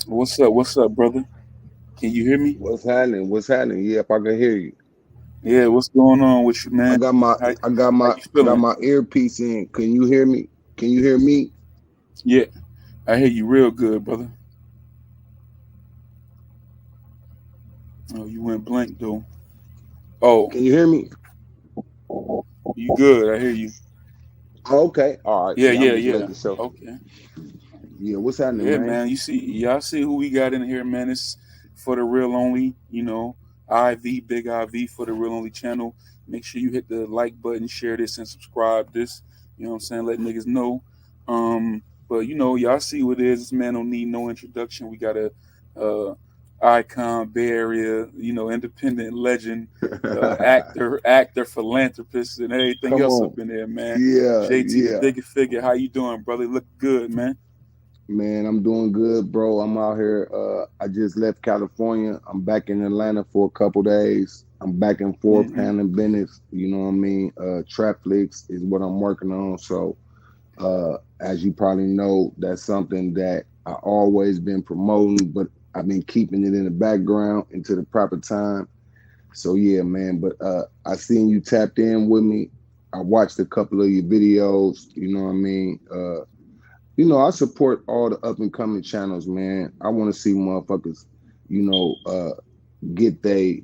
What's up? What's up, brother? Can you hear me? What's happening? What's happening? Yep, I can hear you. Yeah, what's going on with you, I man? got my How I got how my you got feeling? my earpiece in. Can you hear me? Can you hear me? Yeah, I hear you real good, brother. Oh, you went blank though. Oh, Can you hear me? you good? I hear you. Okay. All right. Yeah, Yeah, I'm yeah, just yeah. making sure. Okay. Yeah, what's happening, Yeah, man? man. Y'all see who we got in here, man. It's for the real only. IV Big IV for the real only channel. Make sure you hit the like button, share this, and subscribe this. You know what I'm saying? Let niggas know. But y'all see what it is. This man don't need no introduction. We got a uh, icon, Bay Area, independent legend, actor, philanthropist, and everything Come else up on. in there, man. Yeah, JT the yeah. Bigga Figga. How you doing, brother? Look good, man. Man, I'm doing good, bro. I'm out here. I just left California. I'm back in Atlanta for a couple days. I'm back and forth Hmm. handling business. You know what I mean? Trapflix is what I'm working on. So as you probably know, that's something that I always been promoting, but I've been keeping it in the background until the proper time. So yeah, man. But I seen you tapped in with me. I watched a couple of your videos. You know what I mean? I support all the up and coming channels, man. I want to see motherfuckers, you know, get they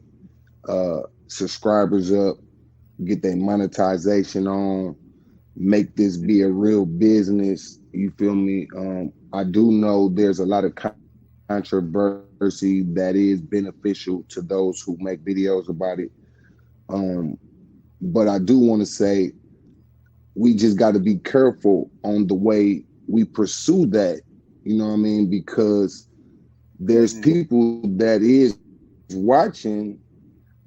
subscribers up, get their monetization on, make this be a real business. You feel me? I do know there's a lot of controversy that is beneficial to those who make videos about it. Um, but I do want to say we just got to be careful on the way we pursue that. You know what I mean? Because there's Hmm. people that is watching,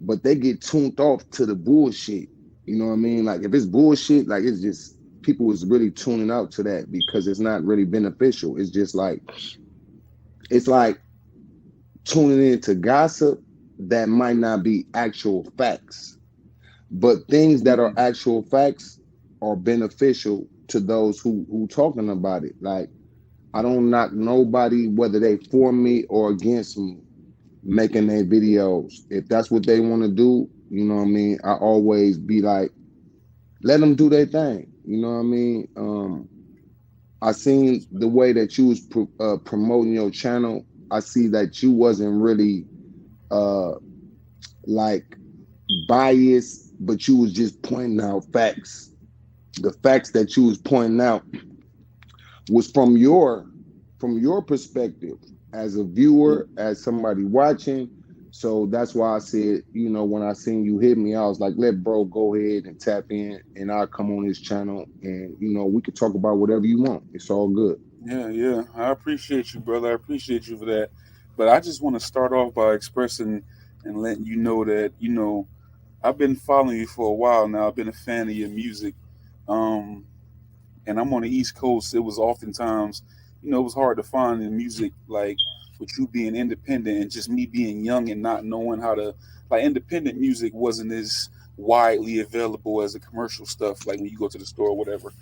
but they get tuned off to the bullshit. You know what I mean? Like if it's bullshit, like it's just people is really tuning out to that because it's not really beneficial. It's like tuning into gossip that might not be actual facts. But things that are Hmm. actual facts are beneficial to those who talking about it. Like I don't knock nobody whether they for me or against me making their videos. If that's what they want to do, you know what I mean? I always be like, let them do their thing. You know what I mean? I seen the way that you was promoting your channel. I see that you wasn't really uh like biased, but you was just pointing out facts. The facts that you was pointing out was from your perspective as a viewer, as somebody watching. So that's why I said, when I seen you hit me, I was like, let bro go ahead and tap in and I'll come on his channel and we could talk about whatever you want. It's all good. Yeah, yeah. I appreciate you, brother. I appreciate you for that. But I just want to start off by expressing and letting you know that, I've been following you for a while now. I've been a fan of your music. Um, and I'm on the East Coast. It was oftentimes, it was hard to find the music like with you being independent and just me being young and not knowing how to like independent music wasn't as widely available as the commercial stuff, like when you go to the store or whatever.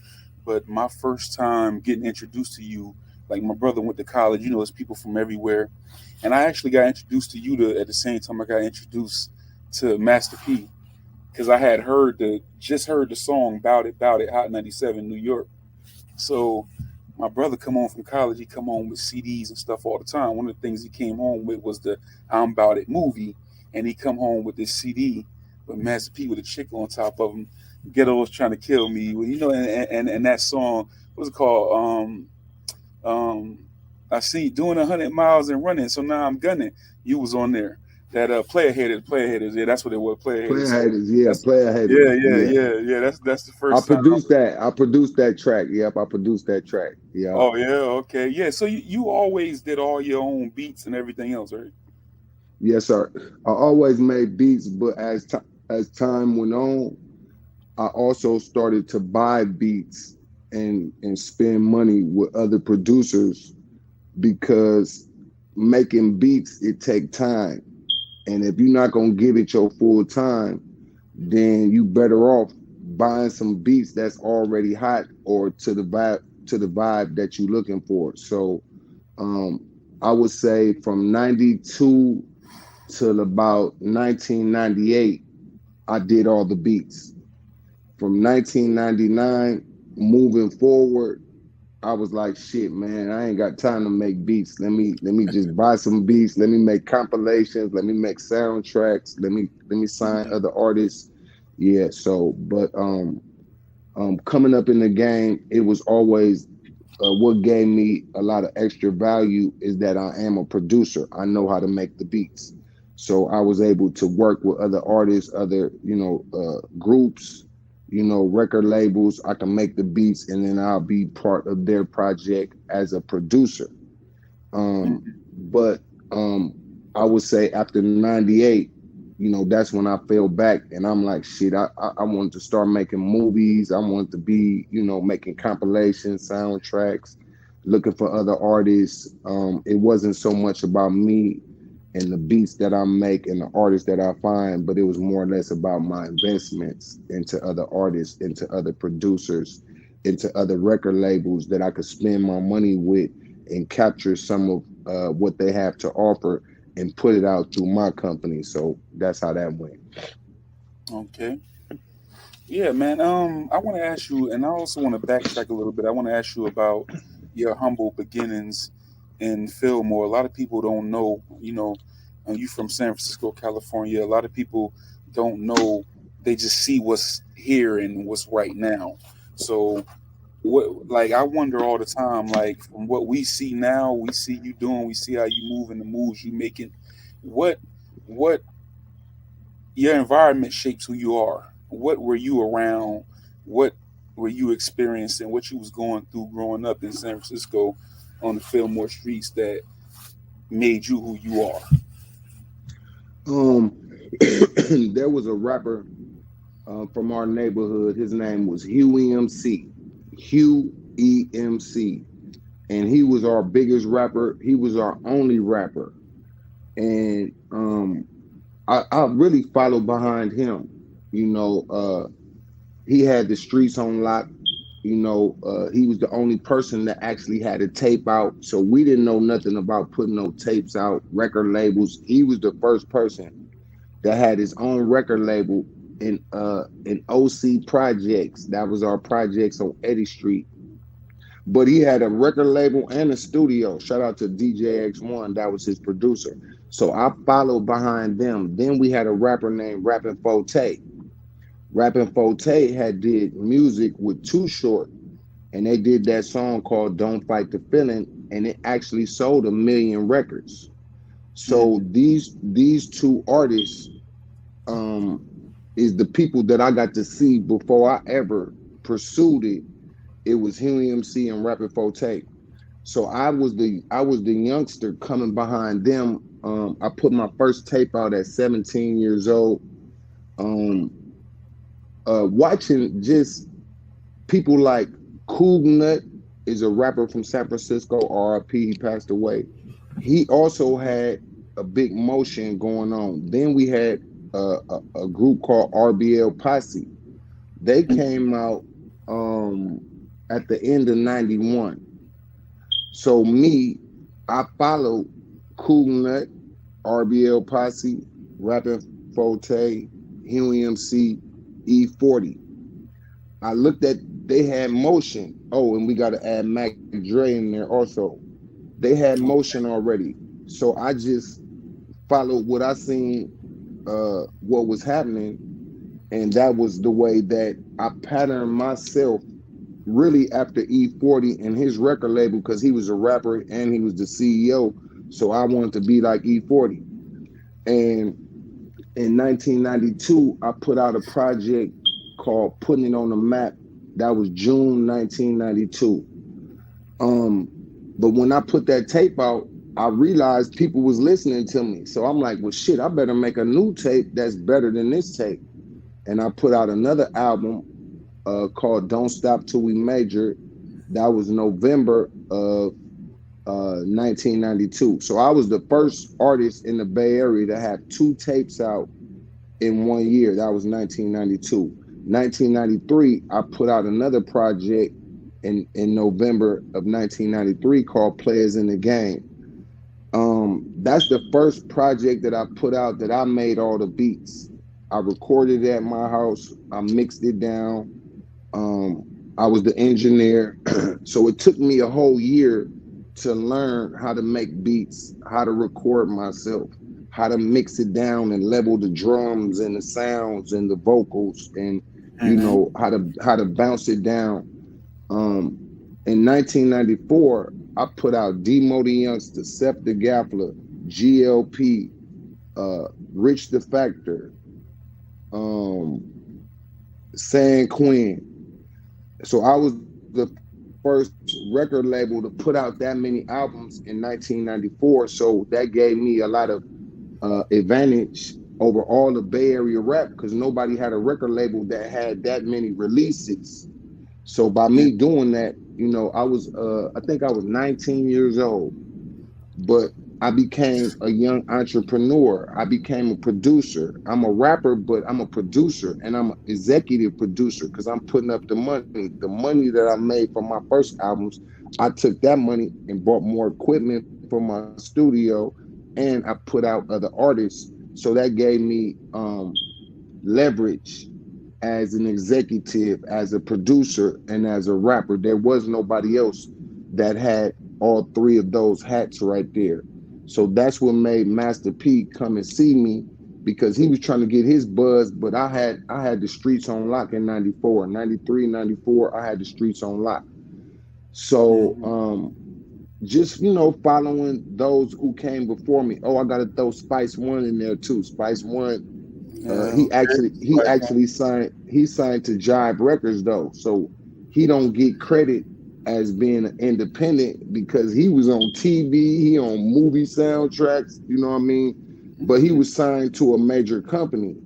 But my first time getting introduced to you, like my brother went to college, it's people from everywhere. And I actually got introduced to you at the same time I got introduced to Master P because I had just heard the song Bout It, Hot 97, New York. So my brother come home from college, he come home with CDs and stuff all the time. One of the things he came home with was the I'm About It movie, and he come home with this CD with Master P with a chick on top of him. Ghetto was trying to kill me, and that song, what's it called? Um, I see doing 100 miles and running, so now I'm gunning. You was on there. That player haters, yeah, that's what it was, player haters. Player So haters, yeah, that's player yeah, haters, yeah, yeah. yeah, yeah. That's the I first time. produced that. I produced that track. Yep, I produced that track. Yeah. Oh yeah, okay, yeah. So you always did all your own beats and everything else, right? Yes, sir. I always made beats, but as time went on, I also started to buy beats and spend money with other producers because making beats it take time. And if you're not gonna give it your full time, then you better off buying some beats that's already hot or to the vibe to the vibe that you're looking for. So um, I would say from 92 till about 1998, I did all the beats. From 1999 moving forward, I was like, shit, man, I ain't got time to make beats. Let me just buy some beats. Let me make compilations. Let me make soundtracks. Let me sign Mhm. other artists. Yeah. So, but coming up in the game, it was always what gave me a lot of extra value is that I am a producer. I know how to make the beats. So I was able to work with other artists, other, groups, record labels. I can make the beats and then I'll be part of their project as a producer. But um, I would say after 98, that's when I fell back and I'm like, shit, I wanted to start making movies. I wanted to be, making compilations, soundtracks, looking for other artists. It wasn't so much about me and the beats that I make and the artists that I find, but it was more or less about my investments into other artists, into other producers, into other record labels that I could spend my money with and capture some of what they have to offer and put it out through my company. So that's how that went. Okay. Yeah, man. I want to ask you, and I also want to backtrack a little bit. I want to ask you about your humble beginnings in Fillmore. A lot of people don't know, you from San Francisco, California. A lot of people don't know. They just see what's here and what's right now. So, what, like, I wonder all the time, like, from what we see now, we see you doing, we see how you move and the moves you making. What, what your environment shapes who you are. What were you around? What were you experiencing? What you was going through growing up in San Francisco on the Fillmore streets that made you who you are? Um, there was a rapper from our neighborhood. His name was Hugh EMC. Hugh EMC. And he was our biggest rapper. He was our only rapper. And I really followed behind him. You know, he had the streets on lock. He was the only person that actually had a tape out. So we didn't know nothing about putting no tapes out, record labels. He was the first person that had his own record label in OC Projects. That was our projects on Eddy Street. But he had a record label and a studio. Shout out to DJ X1. That was his producer. So I followed behind them. Then we had a rapper named Rappin' Forte. Rappin' Forte had did music with Too Short, and they did that song called "Don't Fight the Feeling," and it actually sold 1 million records. So Mm, these two artists um, is the people that I got to see before I ever pursued it. It was Helium C and Rappin' Forte. So I was the youngster coming behind them. I put my first tape out at 17 years old. Um, watching just people like Cool Nut is a rapper from San Francisco, RIP, he passed away. He also had a big motion going on. Then we had a group called RBL Posse. They mm, came out at the end of 91. So me, I followed Cool Nut, RBL Posse, Rapping Forte, Helium C, E40. I looked at they had motion. Oh, and we got to add Mac Dre in there also. They had motion okay. already. So I just followed what I seen, what was happening, and that was the way that I patterned myself really after E40 and his record label because he was a rapper and he was the CEO. So I wanted to be like E40. And in 1992, I put out a project called Putting It on the Map. That was June 1992. Um, but when I put that tape out, I realized people was listening to me. So I'm like, well, shit, I better make a new tape that's better than this tape. And I put out another album called Don't Stop Till We Major. That was November of 1992. So I was the first artist in the Bay Area to have two tapes out in 1 year. That was 1992. 1993, I put out another project in November of 1993 called Players in the Game. That's the first project that I put out that I made all the beats. I recorded it at my house. I mixed it down. Um, I was the engineer. So it took me a whole year to learn how to make beats, how to record myself, how to mix it down and level the drums and the sounds and the vocals, and Mm-hmm. how to bounce it down. In 1994, I put out Demo the Youngster, Sep the Gaffler, GLP, Rich the Factor, um, San Quinn. So I was the first record label to put out that many albums in 1994. So that gave me a lot of advantage over all the Bay Area rap because nobody had a record label that had that many releases. So by Yeah. me doing that, I think I was 19 years old, but I became a young entrepreneur. I became a producer. I'm a rapper, but I'm a producer and I'm an executive producer because I'm putting up the money. The money that I made from my first albums, I took that money and bought more equipment for my studio, and I put out other artists. So that gave me leverage as an executive, as a producer, and as a rapper. There was nobody else that had all three of those hats right there. So that's what made Master P come and see me because he was trying to get his buzz, but I had the streets on lock in 94, 93, 94. I had the streets on lock. So Mm-hmm. just following those who came before me. Oh, I gotta throw Spice One in there too. Spice One, Yeah. he actually signed to Jive Records though, so he don't get credit as being an independent because he was on TV, he on movie soundtracks, you know what I mean? But he was signed to a major company,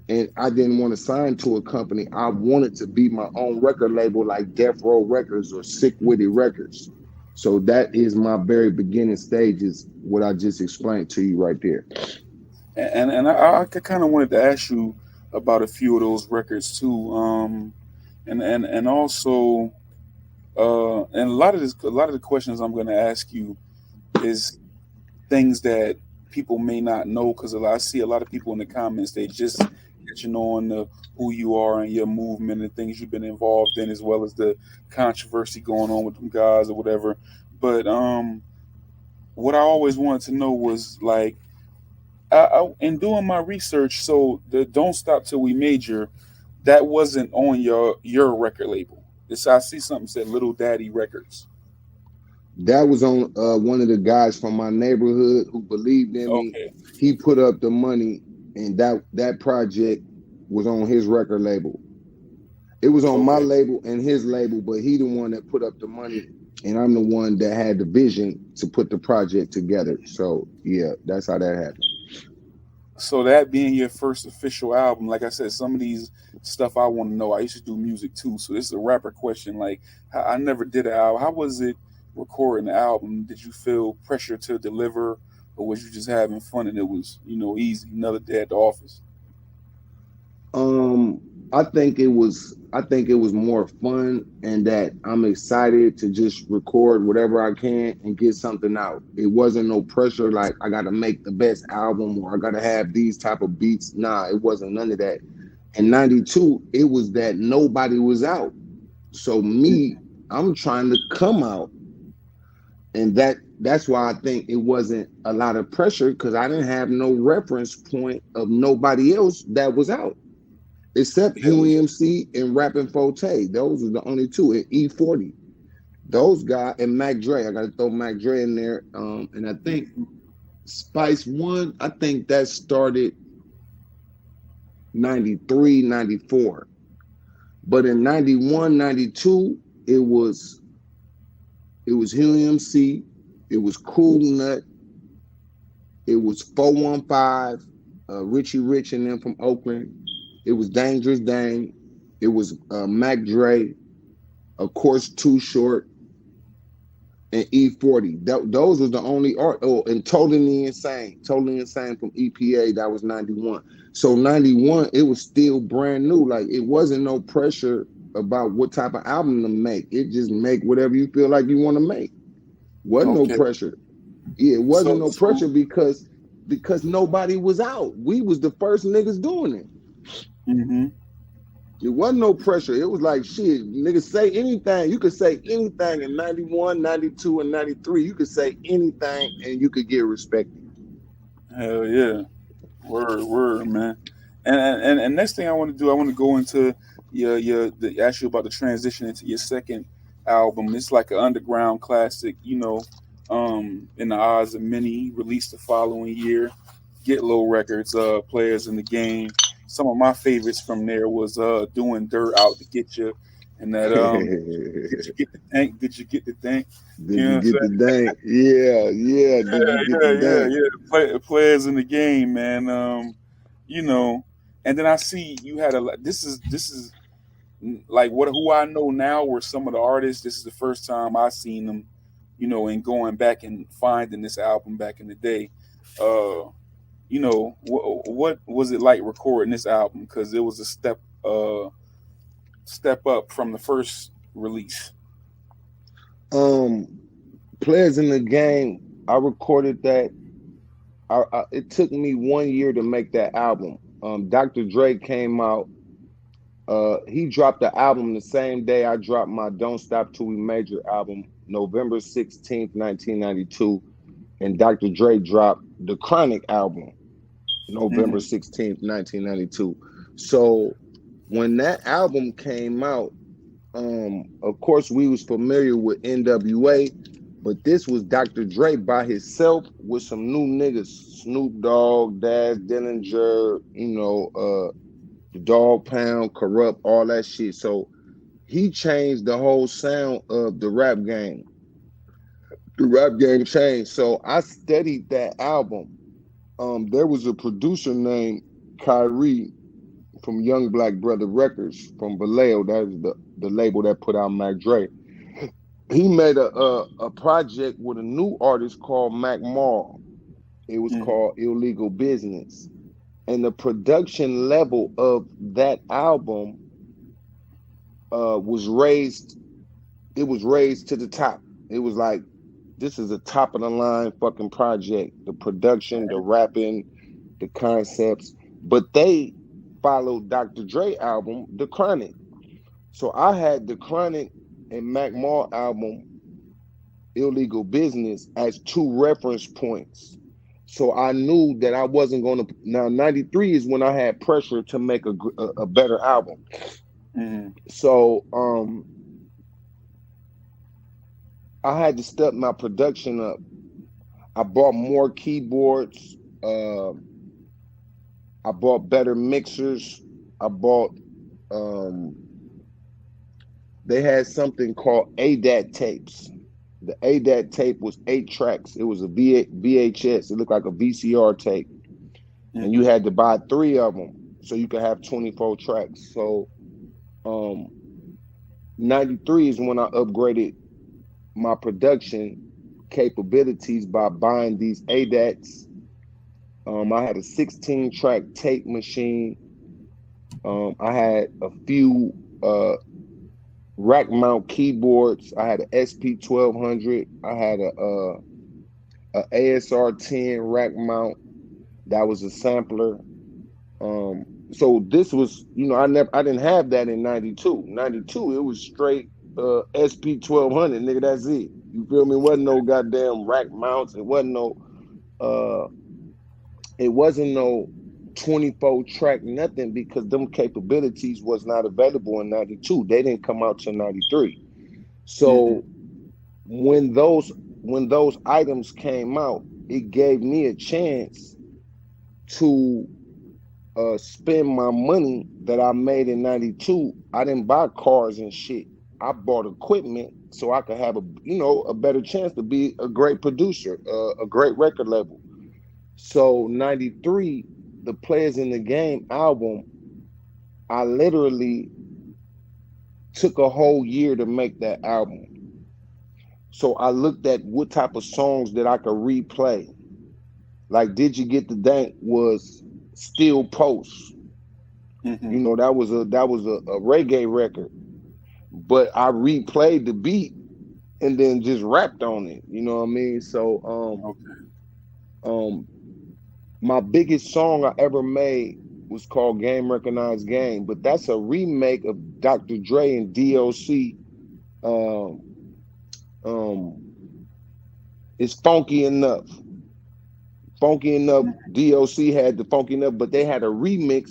and I didn't want to sign to a company. I wanted to be my own record label like Death Row Records or Sick Witty Records. So that is my very beginning stages, what I just explained to you right there. And I kind of wanted to ask you about a few of those records too. And also, and a lot of the questions I'm going to ask you is things that people may not know because I see a lot of people in the comments they just catching on to who you are and your movement and things you've been involved in, as well as the controversy going on with them guys or whatever. But what I always wanted to know was like, in doing my research, so the "Don't Stop Till We Major," that wasn't on your record label. This I see something said Little Daddy Records. That was on one of the guys from my neighborhood who believed in me. Okay, He put up the money, and that project was on his record label. It was on my okay. label and his label, but he the one that put up the money, and I'm the one that had the vision to put the project together. So yeah, that's how that happened. So that being your first official album, like I said, some of these stuff I want to know. I used to do music too, so this is a rapper question. Like I never did an album. How was it recording the album? Did you feel pressure to deliver, or was you just having fun and it was easy? Another day at the office. Um, I think it was more fun and that I'm excited to just record whatever I can and get something out. It wasn't no pressure like I gotta make the best album or I gotta have these type of beats. Nah, it wasn't none of that. In 92, it was that nobody was out. So me, I'm trying to come out. And that's why I think it wasn't a lot of pressure because I didn't have no reference point of nobody else that was out except Yeah, Huey MC and Rapping Forte. Those were the only two. And E40. Those guys and Mac Dre. I got to throw Mac Dre in there. And I think Spice One, I think that started 93, 94. But in 91, 92, it was Huey MC, it was Cool Nut, it was 415, Richie Rich and them from Oakland. It was Dangerous Dame. It was Mac Dre, of course, Too Short, and E40. Those was the only art. Oh, and Totally Insane from EPA. That was 91. So 91, it was still brand new. Like it wasn't no pressure about what type of album to make. It just make whatever you feel like you want to make. Wasn't no Okay. pressure. Yeah, it wasn't no So pressure because nobody was out. We was the first niggas doing it. hmm It wasn't no pressure. It was like shit. Niggas say anything. You could say anything in 91, 92, and 93. You could say anything and you could get respected. hell yeah. Word, man. And next thing I want to do, I want to go into ask you about the transition into your second album. It's like an underground classic, in the eyes of many. Released the following year. Get Low Records, Players in the Game. Some of my favorites from there was doing Dirt Out to Get You, and that did you Did get the tank? Did you get the tank? You know what you I'm get saying? the dank? Yeah, yeah. Did you get the dank? Players in the game, man. You know, and then I see you had a. This is like what who I know now were some of the artists. This is the first time I seen them, and going back and finding this album back in the day. Uh, what was it like recording this album? Because it was a step up from the first release. Um, Players in the Game. I recorded that. It took me 1 year to make that album. Dr. Dre came out. He dropped the album the same day I dropped my Don't Stop Till We Major album, November 16th, 1992. And Dr. Dre dropped the Chronic album, Hmm November 16th, 1992. So when that album came out, of course we was familiar with NWA, but this was Dr. Dre by himself with some new niggas, Snoop Dogg, Daz Dillinger, the Dog Pound, Corrupt, all that shit. So he changed the whole sound of the rap game. The rap game changed. So I studied that album. There was a producer named Kyrie from Young Black Brother Records from Vallejo. That is the label that put out Mac Dre. He made a project with a new artist called Mac Mall. It was hmm called Illegal Business. And the production level of that album was raised. It was raised to the top. It was like this is a top of the line fucking project. The production, the rapping, the concepts. But they followed Dr. Dre album, The Chronic. So I had The Chronic and Mac Mall album, Illegal Business, as two reference points. So I knew that I wasn't going to. Now, 93 is when I had pressure to make a better album. hmm So I had to step my production up. I bought more keyboards. I bought better mixers. I bought. Um, they had something called ADAT tapes. The ADAT tape was 8 tracks. It was a VHS. It looked like a VCR tape, and you hmm had to buy 3 of them so you could have 24 tracks. So, um, 93 is when I upgraded my production capabilities by buying these ADATs. I had a 16-track tape machine. I had a few rack mount keyboards. I had an SP 1200. I had a ASR 10 rack mount. That was a sampler. So this was, I didn't have that in 92. 92, it was straight SP 1200, nigga. That's it. You feel me? It wasn't no goddamn rack mounts. Uh, it wasn't no 24 track nothing because them capabilities was not available in 92. They didn't come out till 93. hmm So when those when those items came out, it gave me a chance to spend my money that I made in 92. I didn't buy cars and shit. I bought equipment so I could have a better chance to be a great producer, a great record label. So 93, the Players in the Game album, I literally took a whole year to make that album. So I looked at what type of songs that I could replay. Like Did You Get the Dank was Still Post. hmm That was a reggae record. but I replayed the beat and then just rapped on it. You know what I mean? So Okay. um my biggest song I ever made was called Game Recognized Game, but that's a remake of Dr. Dre and DOC. Um, um, it's funky enough. Funky enough. DOC had the funky enough, but they had a remix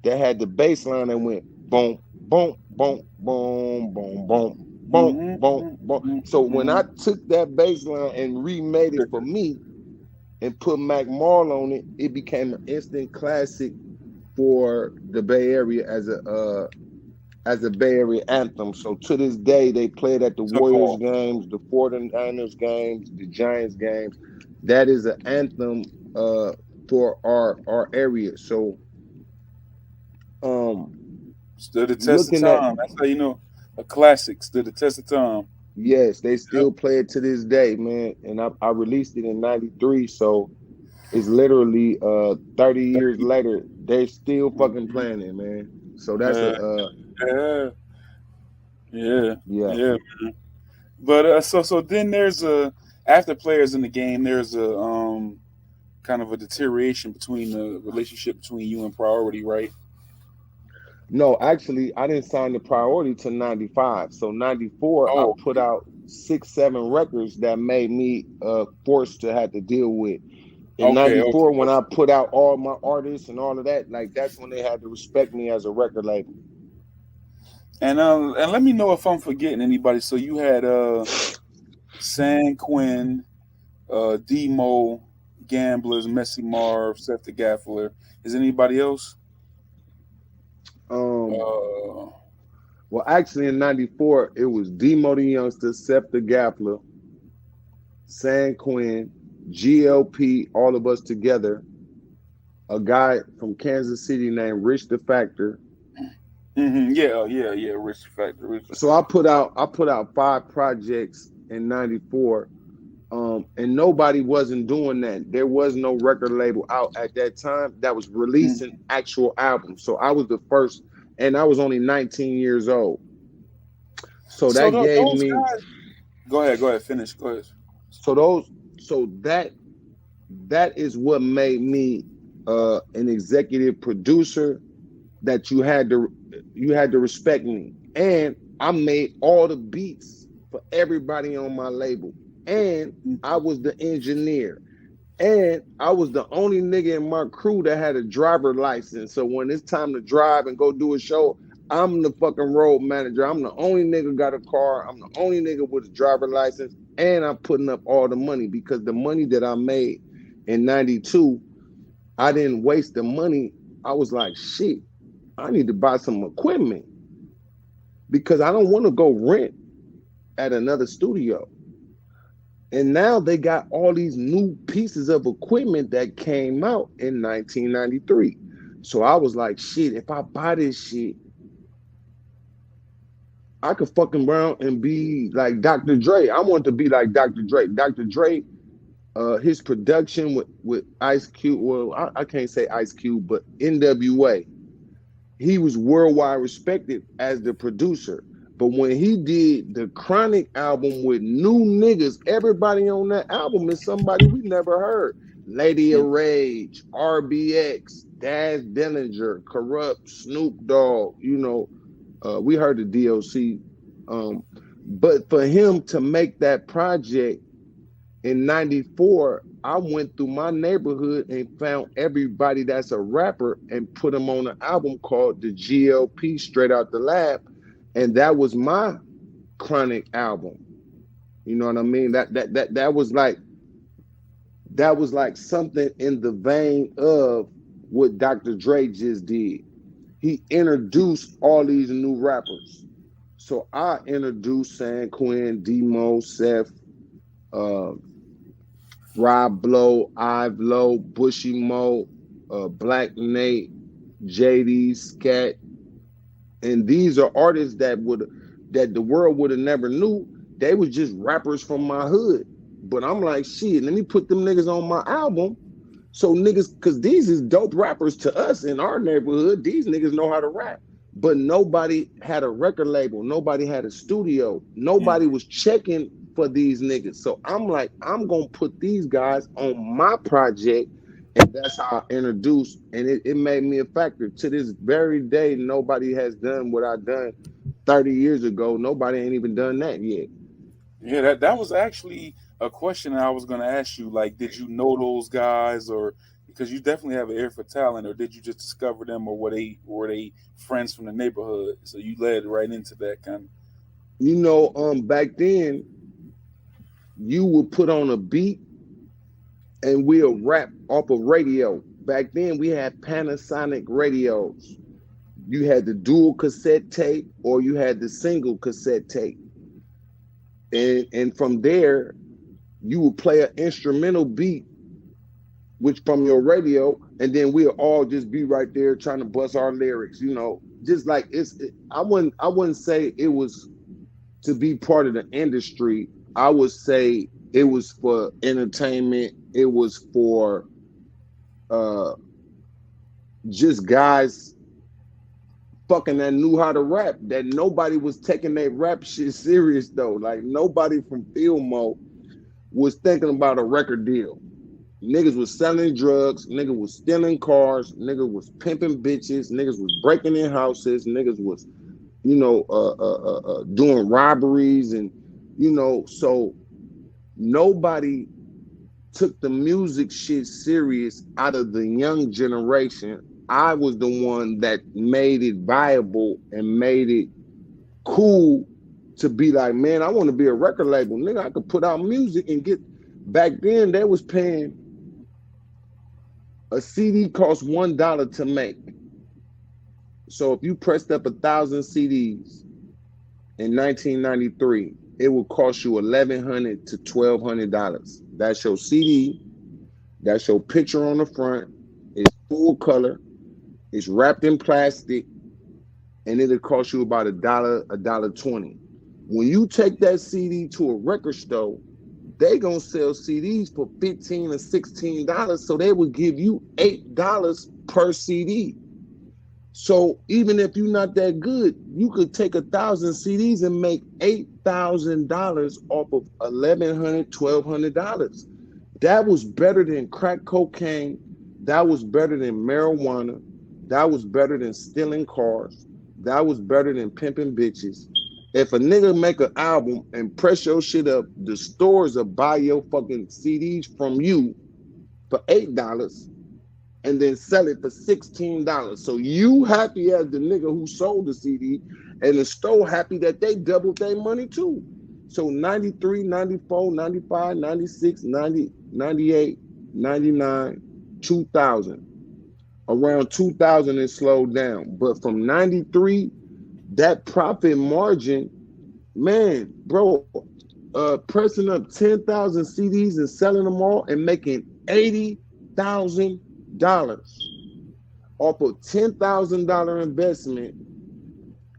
that had the bass line that went boom, boom, boom, boom, boom, boom, boom, Mm-hmm, boom, boom. mm-hmm, So when I mm-hmm. took that bass line and remade it for me and put Mac Marl on it, it became an instant classic for the Bay Area as a Bay Area anthem. So to this day, they play it at the Warriors So, games, the 49ers games, the Giants games. That is an anthem for our area. So um stood the test of looking at, time. That's how you know a classic stood the test of time. yes, they Yep. still play it to this day, man. And I released it in 93. So it's literally 30 years later, they're still fucking playing it, man. So that's Uh, a yeah, yeah, yeah. yeah. But so then there's a after players in the game. There's a kind of a deterioration between the relationship between you and Priority, right? No, actually, I didn't sign the priority to 95. So 94, I Oh, put out 6, 7 records that made me forced to have to deal with. In okay, okay, 94, when I okay. put out all my artists and all of that, like that's when they had to respect me as a record label. And let me know if I'm forgetting anybody. So you had San Quinn, Demo, Gamblers, Messy Marv, Seth the Gaffler. Is anybody else? Um, Uh, well, actually in 94, it was Demo the Youngster, Seth the Gaffler, San Quinn, GLP, all of us together, a guy from Kansas City named Rich the Factor. yeah, yeah, yeah. Rich Factor, Rich So I put out 5 projects in 94. And nobody wasn't doing that. There was no record label out at that time that was releasing Factor. actual albums. So I was the first, and I was only 19 years old. So So that gave those me, guys. Go ahead, finish. Go ahead. so those, so that is what made me an executive producer, that you had to respect me. And I made all the beats for everybody on my label. And I was the engineer. And I was the only nigga in my crew that had a driver license. So when it's time to drive and go do a show, I'm the fucking road manager. I'm the only nigga got a car. I'm the only nigga with a driver license. And I'm putting up all the money, because the money that I made in 92, I didn't waste the money. I was like, shit, I need to buy some equipment, because I don't want to go rent at another studio. And now they got all these new pieces of equipment that came out in 1993. So I was like, shit, if I buy this shit, I could fucking around and be like Dr. Dre. I want to be like Dr. Dre. Dr. Dre, his production with Ice Cube, well, I can't say Ice Cube, but NWA, he was worldwide respected as the producer. But when he did the Chronic album with new niggas, everybody on that album is somebody we never heard. Lady of Rage, RBX, Daz Dillinger, Corrupt, Snoop Dogg, we heard the DOC. But for him to make that project in 94, I went through my neighborhood and found everybody that's a rapper and put them on an album called the GLP, Straight Out the Lab. And that was my Chronic album. You know what I mean? That was like something in the vein of what Dr. Dre just did. He introduced all these new rappers. So I introduced San Quinn, Demo, Seth, uh, Rob Blow, Ive Low, Bushy Mo, Black Nate, JD, Scat. And these are artists that the world would have never knew. They was just rappers from my hood. But I'm like, shit, let me put them niggas on my album. So niggas, cause these is dope rappers to us in our neighborhood. These niggas know how to rap. but nobody had a record label. Nobody had a studio. Nobody was checking for these niggas. So I'm like, I'm gonna put these guys on my project, and that's how I introduced. And it made me a factor. To this very day, nobody has done what I done 30 years ago. Nobody ain't even done that yet. Yeah, that was actually a question that I was going to ask you. Like, did you know those guys, or because you definitely have an ear for talent, or did you just discover them, or were they friends from the neighborhood? So you led right into that kind Back then you would put on a beat and we'll rap off of radio. Back then we had Panasonic radios. You had the dual cassette tape or you had the single cassette tape. And from there, you would play an instrumental beat, which from your radio, and then we'll all just be right there trying to bust our lyrics, just like I wouldn't say it was to be part of the industry. I would say it was for entertainment. It was for uh just guys fucking that knew how to rap. That nobody was taking their rap shit serious though. Like nobody from Fillmore was thinking about a record deal. Niggas was selling drugs, niggas was stealing cars, niggas was pimping bitches, niggas was breaking in houses, niggas was, doing robberies, and so nobody took the music shit serious out of the young generation. I was the one that made it viable and made it cool to be like, man, I want to be a record label. Nigga, I could put out music and get. Back then, they was paying a CD cost $1 to make. So if you pressed up 1,000 CDs in 1993, it would cost you $1,100 to $1,200. That's your CD. That's your picture on the front. It's full color. It's wrapped in plastic, and it'll cost you about $1, $1.20. When you take that CD to a record store, they gonna sell CDs for $15 or $16, so they would give you $8 per CD. So even if you're not that good, you could take 1,000 CDs and make $8,000 off of $1,100, $1,200. That was better than crack cocaine. That was better than marijuana. That was better than stealing cars. That was better than pimping bitches. If a nigga make an album and press your shit up, the stores will buy your fucking CDs from you for $8 and then sell it for $16. So you happy as the nigga who sold the CD, and the store happy that they doubled their money too. So 93, 94, 95, 96, 90, 98, 99, 2000. Around 2000 it slowed down. But from 93, that profit margin, man, bro, pressing up 10,000 CDs and selling them all and making $80,000 off a $10,000 investment,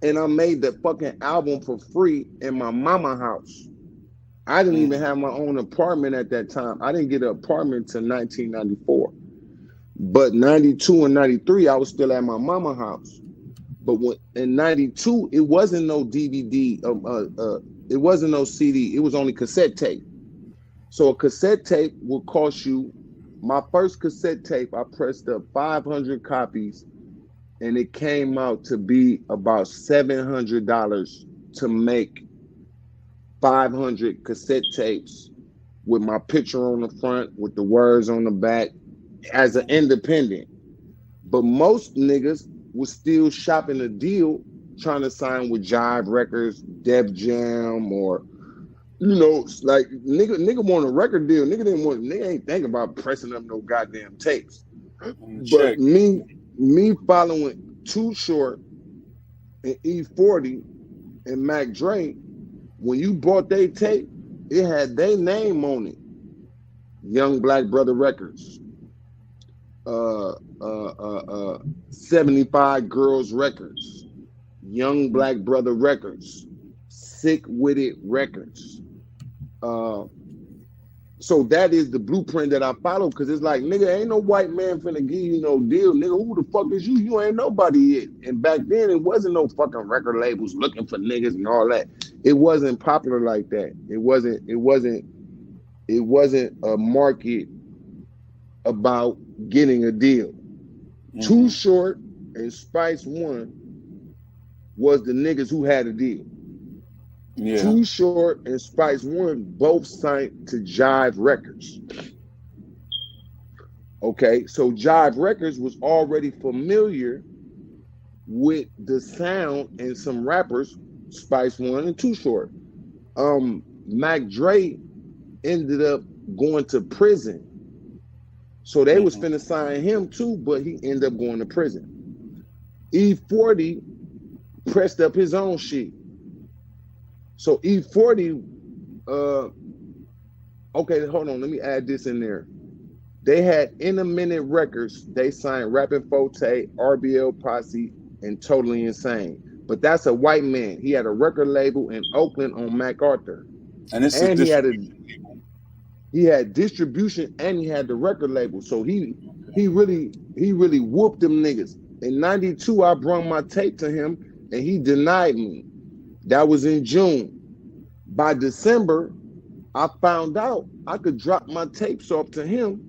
and I made the fucking album for free in my mama house. I didn't even have my own apartment at that time. I didn't get an apartment till 1994. But 92 and 93, I was still at my mama house. But when in 92, it wasn't no DVD, it wasn't no CD, it was only cassette tape. So a cassette tape would cost you, my first cassette tape, I pressed up 500 copies, and it came out to be about $700 to make 500 cassette tapes with my picture on the front, with the words on the back, as an independent. But most niggas was still shopping a deal, trying to sign with Jive Records, Def Jam, or like nigga want a record deal. Nigga ain't thinking about pressing up no goddamn tapes. But Check. me following Too Short and E40 and Mac Dre, when you bought their tape, it had their name on it. Young Black Brother Records. 75 Girls Records, Young Black Brother Records, Sick With It Records. So that is the blueprint that I follow, because it's like, nigga, ain't no white man finna give you no deal, nigga. Who the fuck is you? You ain't nobody yet. And back then, it wasn't no fucking record labels looking for niggas and all that. It wasn't popular like that. It wasn't a market about getting a deal. Too Short and Spice One was the niggas who had a deal. Yeah. Too Short and Spice One both signed to Jive Records. Okay, so Jive Records was already familiar with the sound and some rappers, Spice One and Too Short. Mac Dre ended up going to prison. So they was finna sign him too, but he ended up going to prison. E40 pressed up his own shit. So E40, okay, hold on, let me add this in there. They had In a Minute Records. They signed Rappin' Forte, RBL Posse, and Totally Insane. But that's a white man. He had a record label in Oakland on MacArthur. And it's and he had distribution, and he had the record label. So he really whooped them niggas. In '92, I brought my tape to him, and he denied me. That was in June. By December, I found out I could drop my tapes off to him,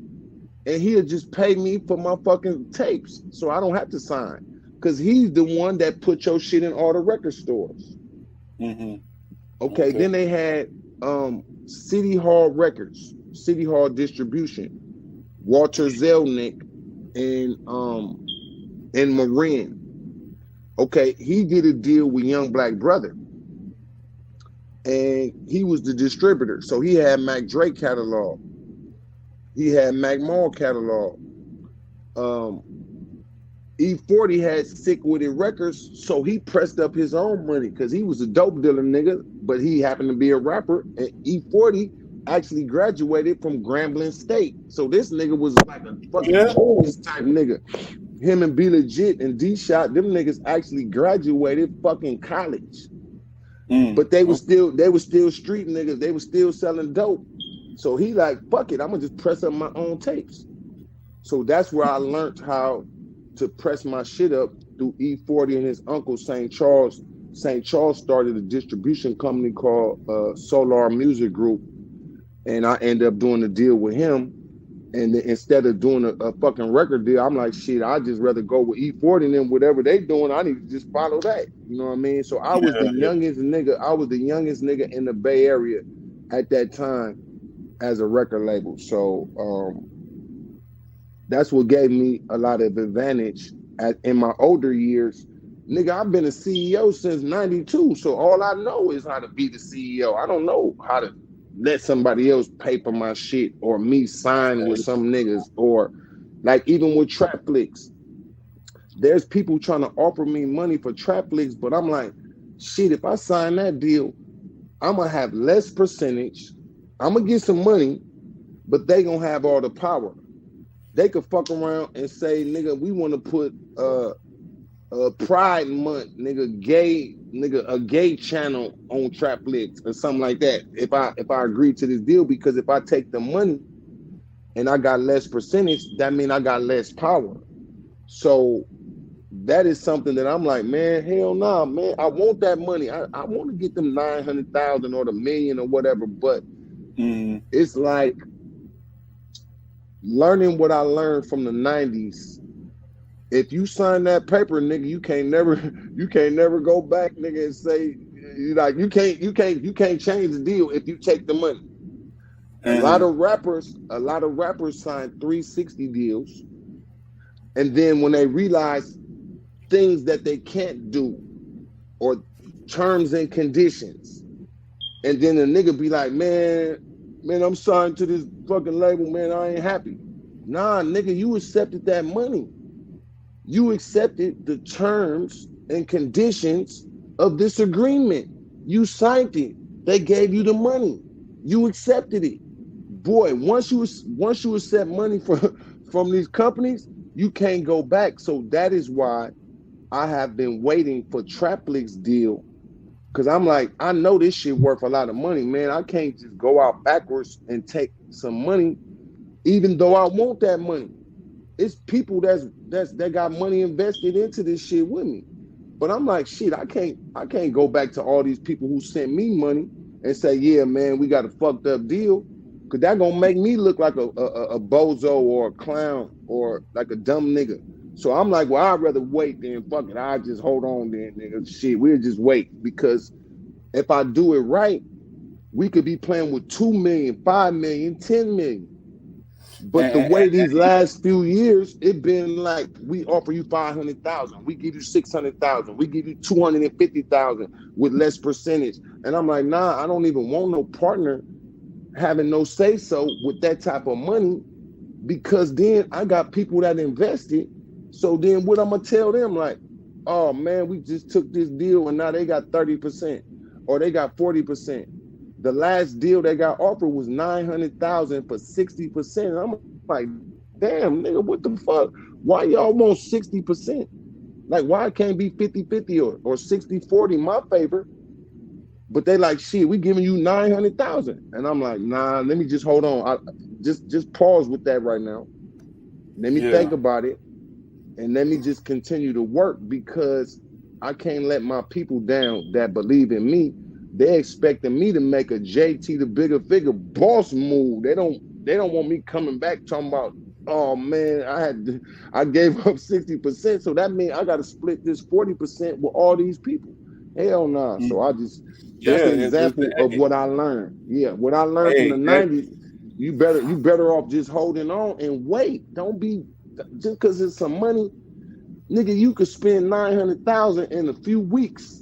and he'll just pay me for my fucking tapes, so I don't have to sign. Because he's the one that put your shit in all the record stores. Okay, then they had City Hall Records, City Hall Distribution, Walter Zelnick, and Marin. Okay, he did a deal with Young Black Brother, and he was the distributor. So he had Mac Dre catalog, he had Mac Mall catalog. E40 had Sick With It Records, so he pressed up his own money because he was a dope dealer nigga, but he happened to be a rapper. And E40 actually graduated from Grambling State, so this nigga was like a fucking genius type nigga. Him and B Legit and D Shot, them niggas actually graduated fucking college, but they were still street niggas. They were still selling dope. So he like, fuck it, I'm gonna just press up my own tapes. So that's where I learned how to press my shit up through E40 and his uncle St. Charles. St. Charles started a distribution company called Solar Music Group, and I ended up doing a deal with him. And instead of doing a fucking record deal, I'm like, shit, I'd just rather go with E40 and then whatever they doing, I need to just follow that. You know what I mean? So I was the youngest nigga. I was the youngest nigga in the Bay Area at that time as a record label. So that's what gave me a lot of advantage in my older years. Nigga, I've been a CEO since '92, so all I know is how to be the CEO. I don't know how to let somebody else pay for my shit or me sign with some niggas, or like even with Trap Flicks. There's people trying to offer me money for Trap Flicks, but I'm like, shit, if I sign that deal, I'm gonna have less percentage. I'm gonna get some money, but they gonna have all the power. They could fuck around and say, nigga, we want to put Pride Month, nigga, a gay channel on Trap Flicks or something like that. If I agree to this deal, because if I take the money and I got less percentage, that means I got less power. So that is something that I'm like, man, hell nah, man. I want that money. I want to get them 900,000 or the million or whatever, but it's like learning what I learned from the 90s. If you sign that paper, nigga, you can't never go back, nigga, and say, like, you can't change the deal if you take the money. A lot of rappers sign 360 deals, and then when they realize things that they can't do or terms and conditions, and then the nigga be like, man, I'm signed to this fucking label, man, I ain't happy. Nah, nigga, you accepted that money. You accepted the terms and conditions of this agreement. You signed it. They gave you the money. You accepted it. Boy, once you accept money from these companies, you can't go back. So that is why I have been waiting for Trap Flicks deal Cause I'm like, I know this shit worth a lot of money, man. I can't just go out backwards and take some money, even though I want that money. It's people that got money invested into this shit with me. But I'm like, shit, I can't go back to all these people who sent me money and say, yeah, man, we got a fucked up deal. Cause that gonna make me look like a bozo or a clown or like a dumb nigga. So I'm like, well, I'd rather wait than fuck it. I just hold on then, nigga. Shit, we'll just wait. Because if I do it right, we could be playing with 2 million, 5 million, 10 million. But the And, way these last few years, it been like we offer you 500,000, we give you 600,000, we give you 250,000 with less percentage, and I'm like, nah, I don't even want no partner having no say so with that type of money, because then I got people that invested. So then what I'm gonna tell them, like, oh man, we just took this deal and now they got 30% or they got 40%. The last deal they got offered was 900,000 for 60%. I'm like, damn, nigga, what the fuck? Why y'all want 60%? Like, why it can't be 50-50 or 60-40 my favor? But they like, shit, we giving you 900,000. And I'm like, nah, let me just hold on. Just pause with that right now. Let me yeah, think about it. And let me just continue to work, because I can't let my people down that believe in me. They expecting me to make a JT the Bigga Figga boss move. They don't want me coming back talking about, oh man, I gave up 60%. So that means I gotta split this 40% with all these people. Hell nah. So mm, I just, that's yeah. an example of what I learned. Yeah, what I learned from Hey, the 90s. You better off just holding on and wait. Don't be, just because it's some money, nigga, you could spend 900,000 in a few weeks.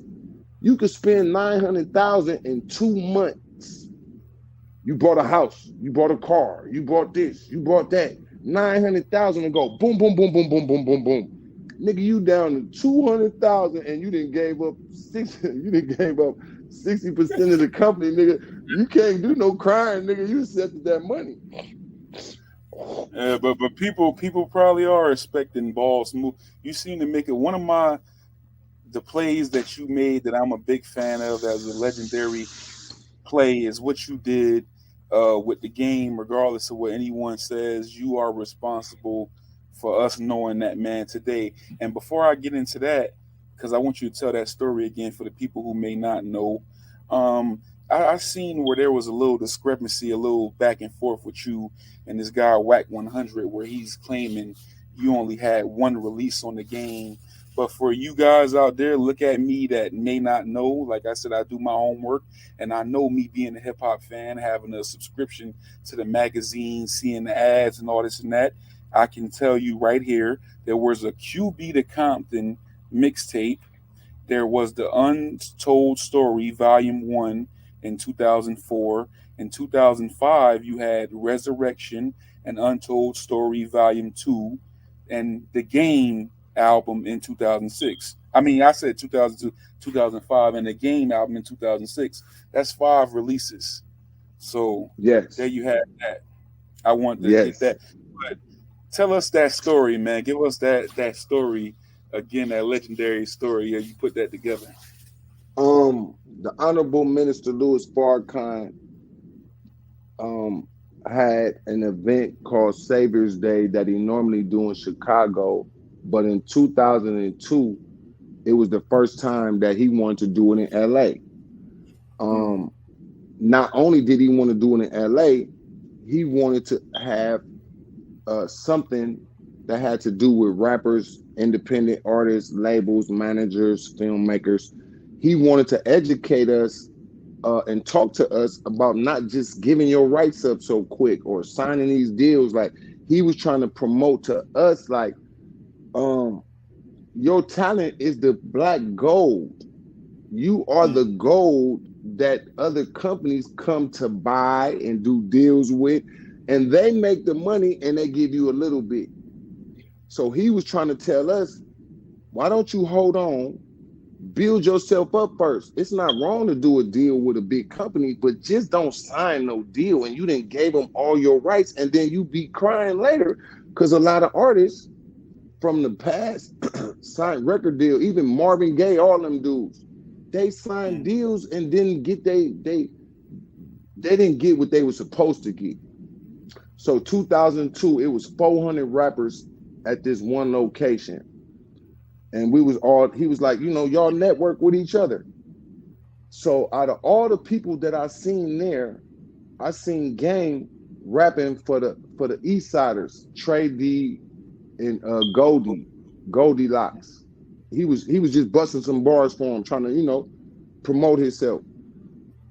You could spend 900,000 in 2 months. You bought a house, you bought a car, you bought this, you bought that. 900,000 and go boom, boom, boom, boom, boom, boom, boom, boom. Nigga, you down to 200,000 and you didn't gave up you didn't gave up 60% of the company, nigga. You can't do no crying, nigga. You accepted that money. but people probably are expecting balls move. You seem to make it one of the plays that you made that I'm a big fan of as a legendary play is what you did with the game. Regardless of what anyone says, you are responsible for us knowing that man today. And before I get into that, because I want you to tell that story again for the people who may not know, um, I seen where there was a little discrepancy, a little back and forth with you and this guy Whack 100, where he's claiming you only had one release on the game. But for you guys out there, look at me that may not know. Like I said, I do my homework, and I know me being a hip hop fan, having a subscription to the magazine, seeing the ads and all this and that. I can tell you right here, there was a QB to Compton mixtape. There was the Untold Story, Volume 1 in 2004. In 2005, you had Resurrection and Untold Story, Volume 2, and the Game album in 2006. I mean, I said 2002, 2005, and the Game album in 2006. That's 5 releases. So there Yes, you have that. I wanted to get yes. that. But tell us that story, man. Give us that story again, that legendary story. Yeah, you put that together. The Honorable Minister Louis Farrakhan um had an event called Savior's Day that he normally do in Chicago, but in 2002, it was the first time that he wanted to do it in LA. Mm, Um, Not only did he want to do it in LA, he wanted to have something that had to do with rappers, independent artists, labels, managers, filmmakers. He wanted to educate us and talk to us about not just giving your rights up so quick or signing these deals. Like, he was trying to promote to us, like, um, your talent is the black gold. You are the mm, gold that other companies come to buy and do deals with, and they make the money and they give you a little bit. So he was trying to tell us, why don't you hold on, build yourself up first? It's not wrong to do a deal with a big company, but just don't sign no deal and you didn't gave them all your rights, and then you be crying later because a lot of artists from the past signed record deal, even Marvin Gaye, all them dudes. they signed Mm-hmm. deals and didn't get they didn't get what they were supposed to get. So 2002, it was 400 rappers at this one location, and we was all. He was like, y'all network with each other. So out of all the people that I seen there, I seen Game rapping for the East Siders, Trey D and Goldilocks. He was just busting some bars for him, trying to promote himself.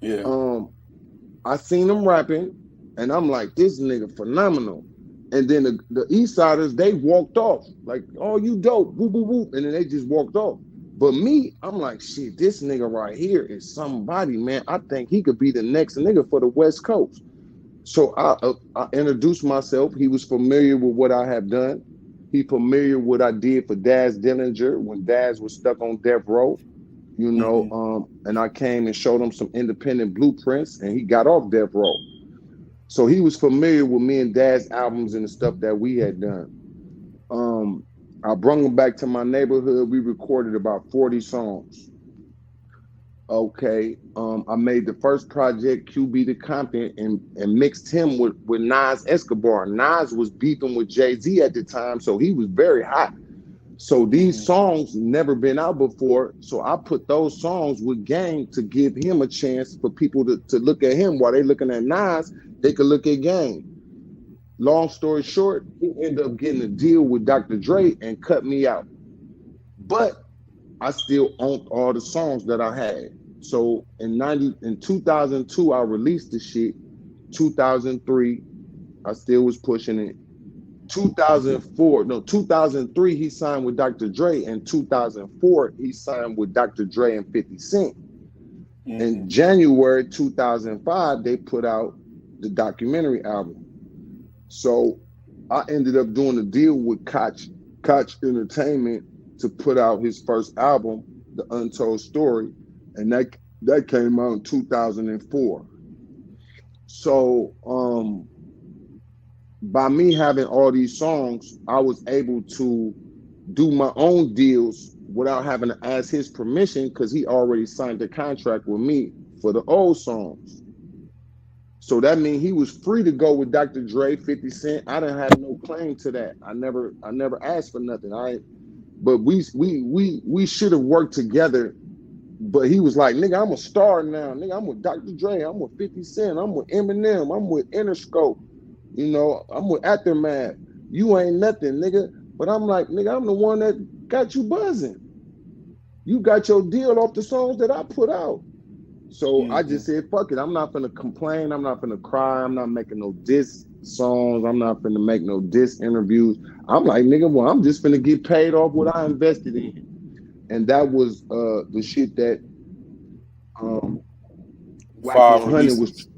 Yeah. Um, I seen him rapping, and I'm like, this nigga phenomenal. And then the East Siders, they walked off like, oh, you dope, whoop whoop whoop, and then they just walked off. But me, I'm like, shit, this nigga right here is somebody, man. I think he could be the next nigga for the West Coast. So I introduced myself. He was familiar with what I have done. He familiar with what I did for Daz Dillinger when Daz was stuck on death row, Mm-hmm. and I came and showed him some independent blueprints, and he got off death row. So he was familiar with me and Daz albums and the stuff that we had done. I brought him back to my neighborhood. We recorded about 40 songs. Okay. I made the first project, QB the Compton, and mixed him with Nas Escobar. Nas was beefing with Jay-Z at the time, so he was very hot. So these Mm-hmm. songs never been out before. So I put those songs with Gang to give him a chance for people to look at him while they looking at Nas, they could look at Gang. Long story short, he ended up getting a deal with Dr. Dre and cut me out. But I still owned all the songs that I had. So in 2002, I released the shit. 2003, I still was pushing it. 2004, no, 2003, he signed with Dr. Dre. In 2004, he signed with Dr. Dre and 50 Cent. In Mm-hmm. January 2005, they put out the documentary album. So I ended up doing a deal with Koch Entertainment to put out his first album, The Untold Story, and that came out in 2004. So by me having all these songs, I was able to do my own deals without having to ask his permission because he already signed the contract with me for the old songs. So that means he was free to go with Dr. Dre, 50 Cent. I didn't have no claim to that. I never asked for nothing. But we should have worked together. But he was like, nigga, I'm a star now. Nigga, I'm with Dr. Dre. I'm with 50 Cent. I'm with Eminem. I'm with Interscope. I'm with Aftermath. You ain't nothing, nigga. But I'm like, nigga, I'm the one that got you buzzing. You got your deal off the songs that I put out. So I Mm-hmm. just said, fuck it. I'm not gonna complain. I'm not gonna cry. I'm not making no diss songs. I'm not gonna make no diss interviews. I'm like, nigga, well, I'm just gonna get paid off what I invested in. And that was the shit that um Whack Five 100 was releases.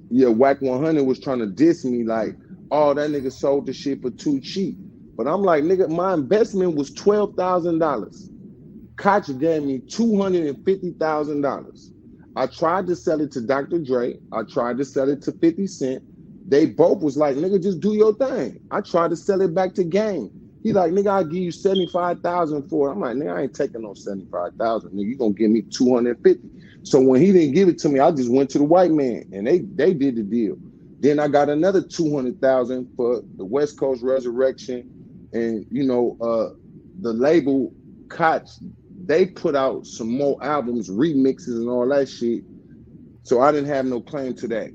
yeah, Whack 100 was trying to diss me like, oh, that nigga sold the shit for too cheap. But I'm like, nigga, my investment was $12,000. Koch gave me $250,000. I tried to sell it to Dr. Dre. I tried to sell it to 50 Cent. They both was like, nigga, just do your thing. I tried to sell it back to Game. He like, nigga, I'll give you 75,000 for it. I'm like, nigga, I ain't taking no 75,000. Nigga, you gonna give me 250. So when he didn't give it to me, I just went to the white man and they did the deal. Then I got another 200,000 for the West Coast Resurrection, and the label Koch, they put out some more albums, remixes, and all that shit. So I didn't have no claim to that.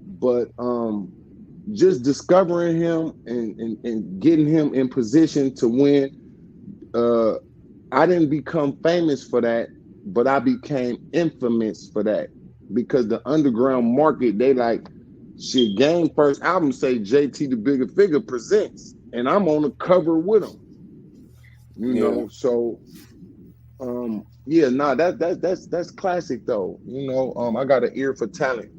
But just discovering him and getting him in position to win, I didn't become famous for that, but I became infamous for that because the underground market, they like, shit, Game first album say JT the Bigga Figga presents, and I'm on the cover with him. Yeah. So yeah, nah, that's classic though. I got an ear for talent.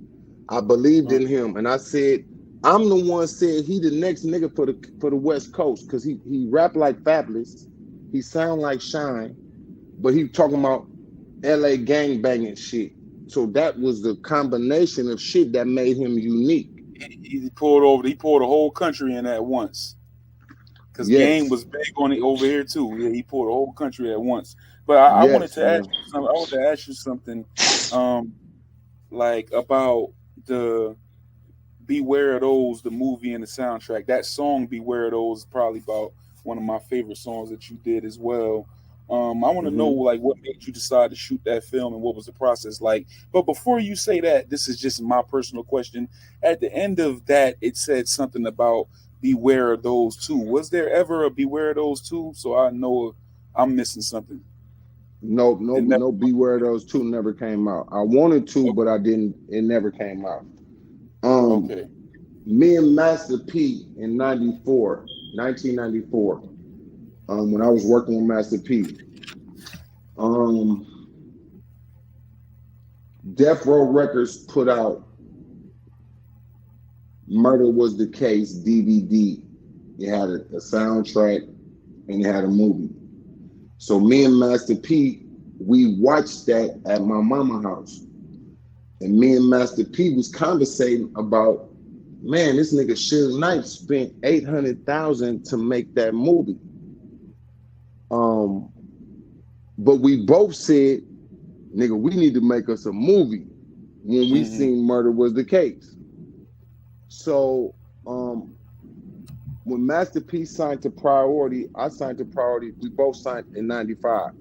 I believed in him, and I said, I'm the one said he the next nigga for the West Coast because he rap like Fabulous, he sound like Shine, but he talking about LA gang banging shit. So that was the combination of shit that made him unique. He pulled over. He pulled the whole country in at once. because Game Yes. was big on it over here too. Yeah, he pulled the whole country at once. But I wanted Yes, to ask man. you something. I wanted to ask you something, um, like about the Beware of Those, the movie and the soundtrack. That song Beware of Those is probably about one of my favorite songs that you did as well. I want to know Hmm. like what made you decide to shoot that film and what was the process like. But before you say that, this is just my personal question. At the end of that, it said something about Beware of Those Two. Was there ever a Beware of Those Two? So I know I'm missing something. No, no, It never. no. Beware those two never came out. I wanted to, Okay. but I didn't. It never came out. Um, Okay. Me and Master P in 94, 1994. When I was working with Master P, um, Death Row Records put out Murder Was the Case DVD. It had a soundtrack and it had a movie. So me and Master P, we watched that at my mama house. And me and Master P was conversating about, man, this nigga Suge Knight spent 800,000 to make that movie. Um, but we both said, nigga, we need to make us a movie when we Hmm. seen Murder Was the Case. So um, when Master P signed to Priority, I signed to Priority. We both signed in 95.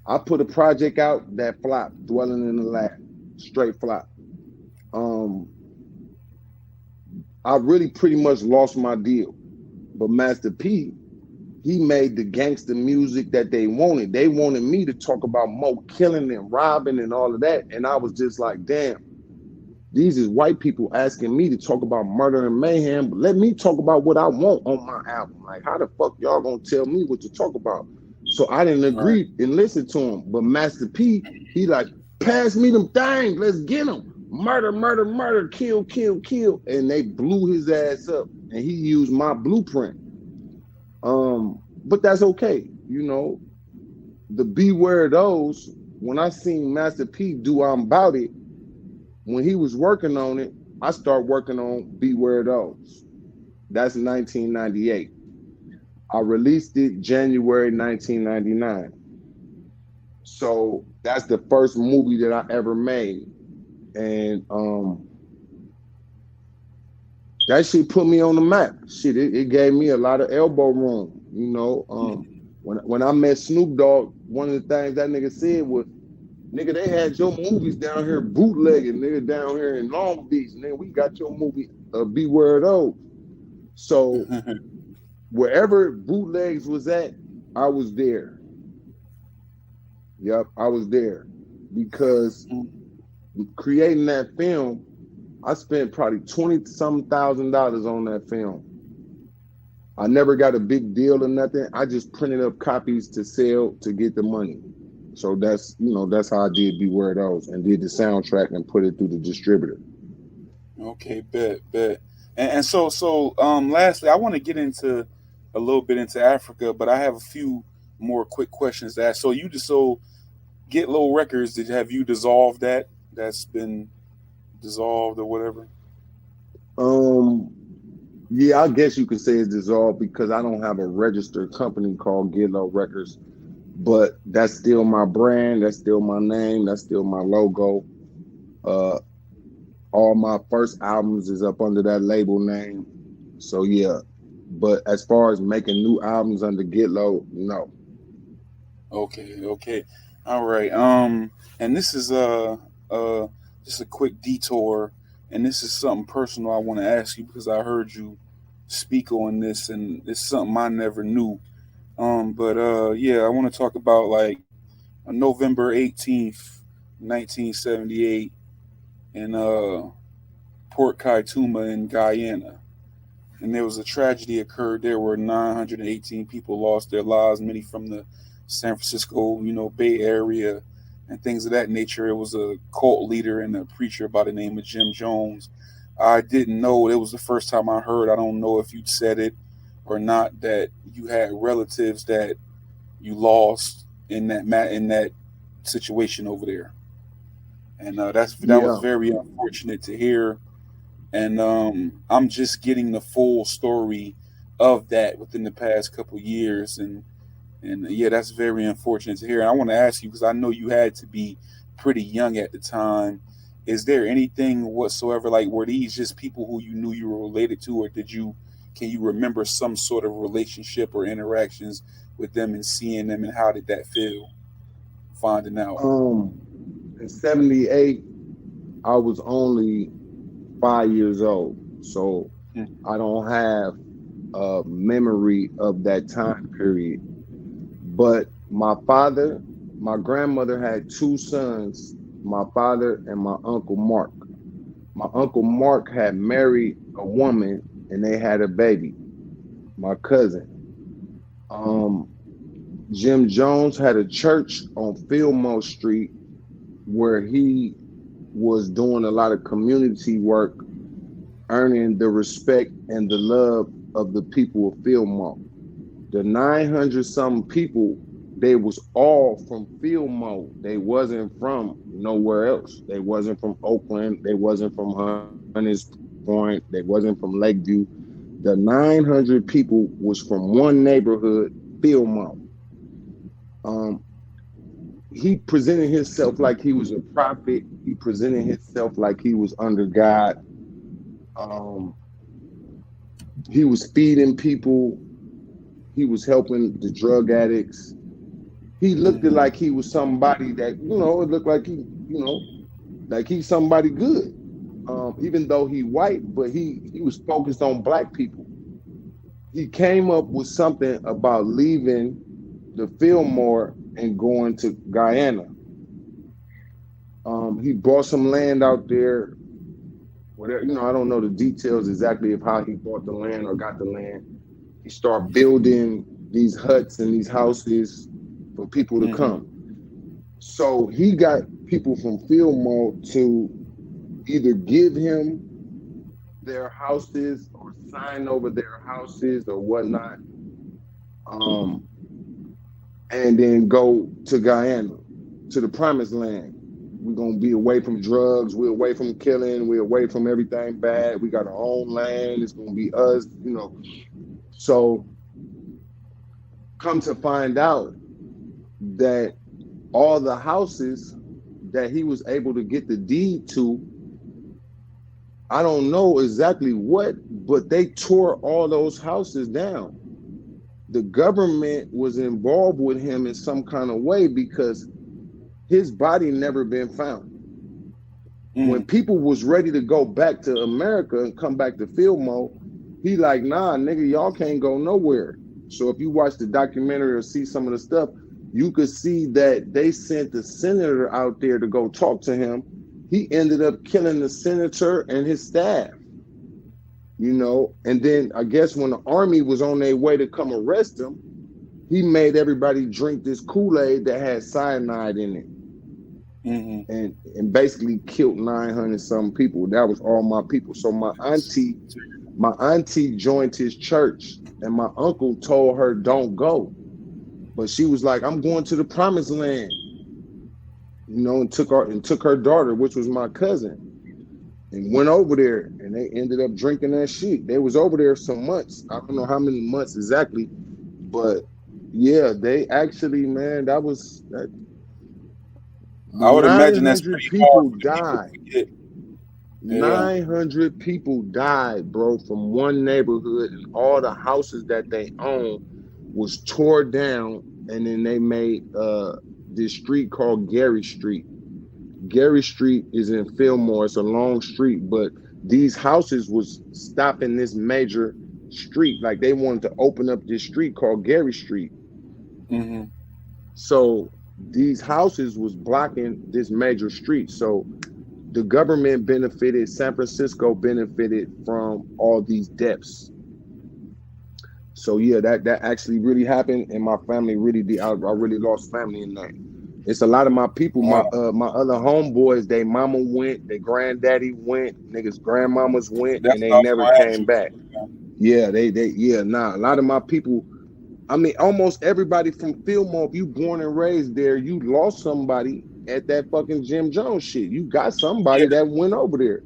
I put a project out that flopped, Dwelling in the Lab, straight flop. Um, I really pretty much lost my deal. But Master P, he made the gangster music that they wanted. They wanted me to talk about Mo killing and robbing and all of that. And I was just like, damn, these is white people asking me to talk about murder and mayhem, but let me talk about what I want on my album. Like, how the fuck y'all gonna tell me what to talk about? So I didn't Right. agree and listen to him. But Master P, he like, pass me them things, let's get them. Murder, murder, murder, kill, kill, kill. And they blew his ass up. And he used my blueprint. But that's okay. You know, the beware of those, when I seen Master P do I'm About It, when he was working on it, I started working on Beware Those. That's 1998. I released it January 1999. So that's the first movie that I ever made. And that shit put me on the map. Shit, it gave me a lot of elbow room. You know, when I met Snoop Dogg, one of the things that nigga said was, nigga, they had your movies down here bootlegging, nigga, down here in Long Beach. Nigga, we got your movie, Beware of Those. So wherever bootlegs was at, I was there. Yep, I was there. Because creating that film, I spent probably 20 some $1,000 on that film. I never got a big deal or nothing. I just printed up copies to sell to get the money. So that's how I did Beware of Those and did the soundtrack and put it through the distributor. Okay, bet. And lastly, I want to get into a little bit into Africa, but I have a few more quick questions to ask. So you just so Get Low Records, did have you dissolved that? That's been dissolved or whatever. Um, yeah, I guess you could say it's dissolved because I don't have a registered company called Get Low Records, but that's still my brand, that's still my name, that's still my logo. Uh, all my first albums is up under that label name. So yeah, but as far as making new albums under Get Low, no. Okay. All right. And this is uh just a quick detour, and this is something personal I want to ask you because I heard you speak on this, and it's something I never knew. But yeah, I want to talk about like November 18th, 1978, in Port Kaituma in Guyana. And there was a tragedy occurred there where 918 people lost their lives, many from the San Francisco, Bay Area and things of that nature. It was a cult leader and a preacher by the name of Jim Jones. I didn't know. It was the first time I heard. I don't know if you'd said it or not, that you had relatives that you lost in that situation over there, and that was Yeah. very unfortunate to hear. And I'm just getting the full story of that within the past couple years, and yeah, that's very unfortunate to hear. And I want to ask you, because I know you had to be pretty young at the time. Is there anything whatsoever, like, were these just people who you knew you were related to, or can you remember some sort of relationship or interactions with them and seeing them, and how did that feel finding out? In '78, I was only 5 years old, so Mm, I don't have a memory of that time period. But my grandmother had two sons, my father and my uncle Mark. My uncle Mark had married a woman and they had a baby, my cousin. Um, Jim Jones had a church on Fillmore Street where he was doing a lot of community work, earning the respect and the love of the people of Fillmore. The 900 some people, they was all from Fillmore. They wasn't from nowhere else. They wasn't from Oakland. They wasn't from Hunters Point. They wasn't from Lakeview. The 900 people was from one neighborhood, Fillmore. Um, he presented himself like he was a prophet. He presented himself like he was under God. Um, he was feeding people. He was helping the drug addicts. He looked mm-hmm, like he was somebody that, it looked like like he's somebody good. Even though he white, but he was focused on black people. He came up with something about leaving the Fillmore and going to Guyana. He bought some land out there. Whatever, I don't know the details exactly of how he bought the land or got the land. He started building these huts and these houses for people to mm-hmm, come. So he got people from Fillmore to either give him their houses or sign over their houses or whatnot, um, and then go to Guyana, to the promised land. We're gonna be away from drugs, we're away from killing, we're away from everything bad. We got our own land, it's gonna be us. So come to find out that all the houses that he was able to get the deed to, I don't know exactly what, but they tore all those houses down. The government was involved with him in some kind of way because his body never been found. When mm, people was ready to go back to America and come back to Fillmore, he like, nah, nigga, y'all can't go nowhere. So if you watch the documentary or see some of the stuff, you could see that they sent the senator out there to go talk to him. He ended up killing the senator and his staff. And then I guess when the army was on their way to come arrest him, he made everybody drink this Kool-Aid that had cyanide in it, mm-hmm. and basically killed 900 some people. That was all my people. So my auntie joined his church, and my uncle told her don't go, but she was like, I'm going to the promised land, and took her daughter, which was my cousin, and went over there, and they ended up drinking that shit. They was over there some months. I don't know how many months exactly, but yeah, they actually, man, that I would imagine that's 900 pretty hard people for the people died. to get. Yeah. 900 people died, bro, from one neighborhood, and all the houses that they owned was tore down, and then they made this street called Gary Street. Gary Street is in Fillmore. It's a long street, but these houses was stopping this major street. Like they wanted to open up this street called Gary Street. Mm-hmm. So these houses was blocking this major street. So the government benefited, San Francisco benefited from all these deaths. So yeah, that actually really happened, and my family really did. I really lost family in that. It's a lot of my people. Wow. My other homeboys, they mama went, their granddaddy went, niggas grandmamas went, That's and they what I was never going to ask came you. back. Yeah, nah. A lot of my people. I mean, almost everybody from Fillmore. If you born and raised there, you lost somebody at that fucking Jim Jones shit. You got somebody Yeah, that went over there.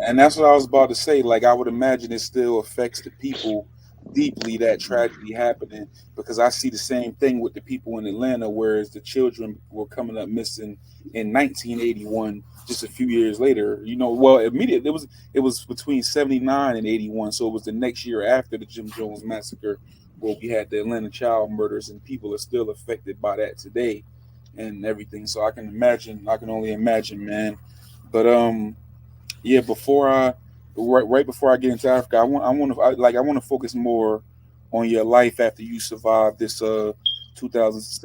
and that's what I was about to say. Like, I would imagine it still affects the people deeply that tragedy happening, because I see the same thing with the people in Atlanta, whereas the children were coming up missing in 1981, just a few years later. Well, immediately it was between 79 and 81, so it was the next year after the Jim Jones massacre where we had the Atlanta child murders, and people are still affected by that today and everything. So I can only imagine, man. But yeah, right before I get into Africa, I want to focus more on your life after you survived this 2007